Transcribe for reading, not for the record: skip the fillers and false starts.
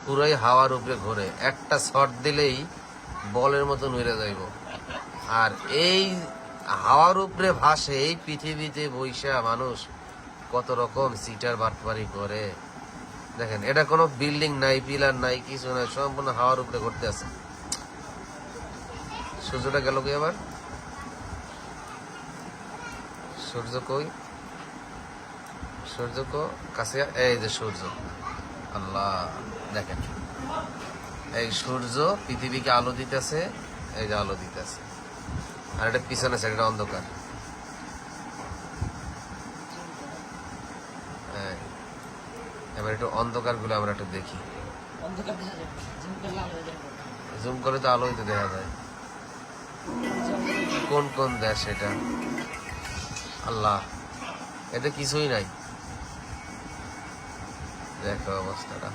পুরাই হাওয়ার উপরে ঘোরে, একটা শট দিলেই বলের মতন উড়ে যাইব। আর এই হাওয়ার উপরে ভাসে এই পৃথিবীতে বৈশা মানুষ কত রকম সিটার বাটপারি করে। দেখেন, এটা কোনো বিল্ডিং নাই, পিলার নাই, কিছু নাই, সম্পূর্ণ হাওয়ার উপরে ঘুরতে আছে। সূর্যটা গেল কি আবার? সূর্য কই? সূর্য কাছে, এই যে সূর্য। আল্লাহ, দেখেন এই সূর্য পৃথিবীকে আলো দিতেছে, এই যে আলো দিতেছে। আর এটা পিছনে সাইড অন্ধকার। এবার একটু অন্ধকার গুলো আমরা একটু দেখি। জুম করে তো আলোই তো দেখা যায়। কোন কোন দেশ এটা? আল্লাহ, এতে কিছুই নাই। দেখো অবস্থাটা।